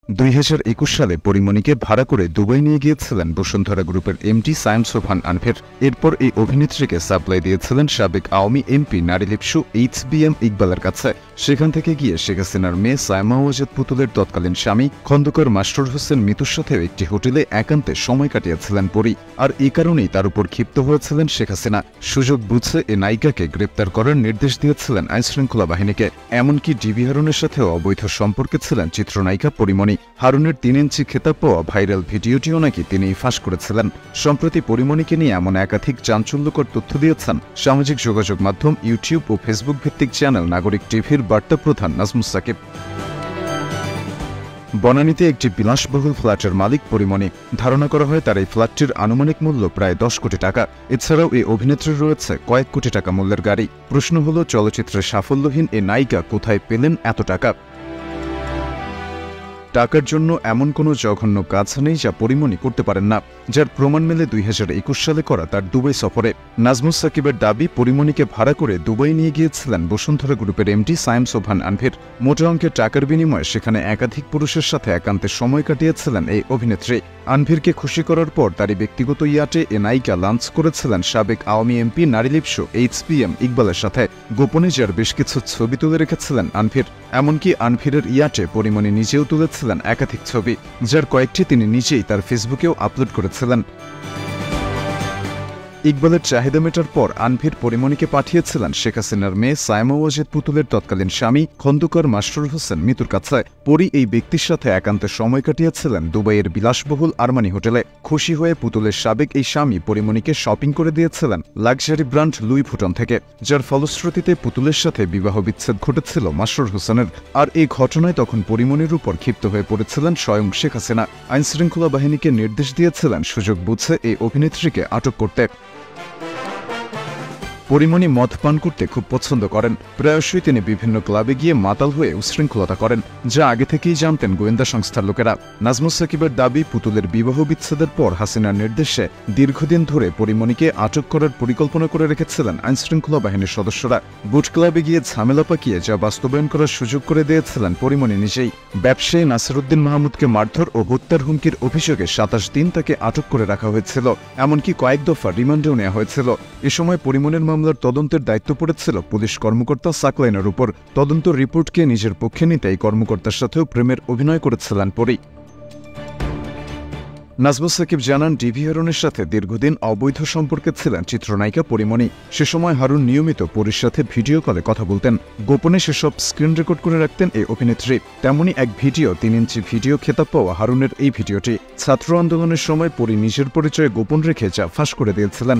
2021 সালে পরিমণিকে ভাড়া করে দুবাই নিয়ে গিয়েছিলেন বসুন্ধরা গ্রুপের এমডি সায়েম সোবহান আনভের। এরপর এই অভিনেত্রীকে সাপ্লাই দিয়েছিলেন সাবেক আওয়ামী এমপি নারীলিপসু এইচবিএম ইকবালের কাছে। সেখান থেকে গিয়ে শেখ হাসিনার মেয়ে সায়মা ওয়াজেদ পুতুলের তৎকালীন স্বামী খন্দকার মাস্টার হোসেন মিতুর সাথেও একটি হোটেলে একান্তে সময় কাটিয়েছিলেন পরি। আর এই কারণেই তার উপর ক্ষিপ্ত হয়েছিলেন শেখ হাসিনা। সুযোগ বুঝে এ নায়িকাকে গ্রেপ্তার করার নির্দেশ দিয়েছিলেন আইনশৃঙ্খলা বাহিনীকে। এমনকি ডিবি হারুনের সাথেও অবৈধ সম্পর্কে ছিলেন চিত্রনায়িকা পরিমণি। হারুনের 3 ইঞ্চি খেতাব পাওয়া ভাইরাল ভিডিওটিও নাকি তিনিই ফাঁস করেছিলেন। সম্প্রতি পরিমণিকে নিয়ে এমন একাধিক চাঞ্চল্যকর তথ্য দিয়েছেন সামাজিক যোগাযোগ মাধ্যম ইউটিউব ও ফেসবুক ভিত্তিক চ্যানেল নাগরিক টিভির বার্তা প্রধান নাজমুস সাকিব। বনানীতে একটি বিলাসবহুল ফ্ল্যাটের মালিক পরিমণি। ধারণা করা হয় তার এই ফ্ল্যাটটির আনুমানিক মূল্য প্রায় 10 কোটি টাকা। এছাড়াও এই অভিনেত্রীর রয়েছে কয়েক কোটি টাকা মূল্যের গাড়ি। প্রশ্ন হল, চলচ্চিত্রে সাফল্যহীন এ নায়িকা কোথায় পেলেন এত টাকা? টাকার জন্য এমন কোনো জঘন্য কাজ নেই যা পরিমণি করতে পারেন না, যার প্রমাণ মেলে 2021 সালে করা তার দুবাই সফরে। নাজমুস সাকিবের দাবি, পরিমণিকে ভাড়া করে দুবাই নিয়ে গিয়েছিলেন বসুন্ধরা গ্রুপের এমডি সায়েম সোবহান আনভের। মোটা অঙ্কের টাকার বিনিময়ে সেখানে একাধিক পুরুষের সাথে একান্তে সময় কাটিয়েছিলেন এই অভিনেত্রী। আনভীরকে খুশি করার পর তারই ব্যক্তিগত ইয়াটে এ নায়িকা লাঞ্চ করেছিলেন সাবেক আওয়ামী এমপি নারীলিপসু এইচবিএম ইকবালের সাথে। গোপনে যার বেশ কিছু ছবি তুলে রেখেছিলেন আনভীর। এমনকি আনভীরের ইয়াটে পরিমণি নিজেও তুলেছিলেন একাধিক ছবি, যার কয়েকটি তিনি নিজেই তার ফেসবুকেও আপলোড করেছিলেন। ইকবালের চাহিদা মেটার পর আনভীর পরিমণিকে পাঠিয়েছিলেন শেখ হাসিনার মেয়ে সায়মা ওয়াজেদ পুতুলের তৎকালীন স্বামী খন্দকার মাস্টার হোসেন মিতুর কাছে। পরি এই ব্যক্তির সাথে একান্তে সময় কাটিয়েছিলেন দুবাইয়ের বিলাসবহুল আরমানি হোটেলে। খুশি হয়ে পুতুলের সাবেক এই স্বামী পরিমণিকে শপিং করে দিয়েছিলেন লাক্সারি ব্র্যান্ড লুই ভুটন থেকে, যার ফলশ্রুতিতে পুতুলের সাথে বিবাহ বিচ্ছেদ ঘটেছিল মাস্টার হোসেনের। আর এই ঘটনায় তখন পরিমণির উপর ক্ষিপ্ত হয়ে পড়েছিলেন স্বয়ং শেখ হাসিনা। আইনশৃঙ্খলা বাহিনীকে নির্দেশ দিয়েছিলেন সুযোগ বুঝে এই অভিনেত্রীকে আটক করতে। পরিমণি মদ পান করতে খুব পছন্দ করেন। প্রায়শই তিনি বিভিন্ন ক্লাবে গিয়ে মাতাল হয়ে উশৃঙ্খলতা করেন, যা আগে থেকেই জানতেন গোয়েন্দা সংস্থার লোকেরা। নাজমুস সাকিবের দাবি, পুতুলের বিবাহ বিচ্ছেদের পর হাসিনার নির্দেশে দীর্ঘদিন ধরে পরিমণিকে আটক করার পরিকল্পনা করে রেখেছিলেন আইনশৃঙ্খলা বাহিনীর সদস্যরা। বুট ক্লাবে গিয়ে ঝামেলা পাকিয়ে যা বাস্তবায়ন করার সুযোগ করে দিয়েছিলেন পরিমণি নিজেই। ব্যবসায়ী নাসিরউদ্দিন মাহমুদকে মারধর ও হত্যার হুমকির অভিযোগে 27 দিন তাকে আটক করে রাখা হয়েছিল। এমনকি কয়েক দফা রিমান্ডেও নেওয়া হয়েছিল। এ সময় পরিমণির মামলার তদন্তের দায়িত্ব পড়েছিল পুলিশ কর্মকর্তা সাকলাইনের উপর। তদন্ত রিপোর্টকে নিজের পক্ষে নিতে এই কর্মকর্তার সাথেও প্রেমের অভিনয় করেছিলেন পরি। নাজমুস সাকিব জানান, ডিবি হারুনের সাথে দীর্ঘদিন অবৈধ সম্পর্কে ছিলেন চিত্রনায়িকা পরিমণি। সে সময় হারুন নিয়মিত পরির সাথে ভিডিও কলে কথা বলতেন। গোপনে সেসব স্ক্রিন রেকর্ড করে রাখতেন এই অভিনেত্রী। তেমনই এক ভিডিও, 3 ইঞ্চি ভিডিও খেতাব পাওয়া হারুনের এই ভিডিওটি। ছাত্র আন্দোলনের সময় পরি নিজের পরিচয় গোপন রেখে যা ফাঁস করে দিয়েছিলেন।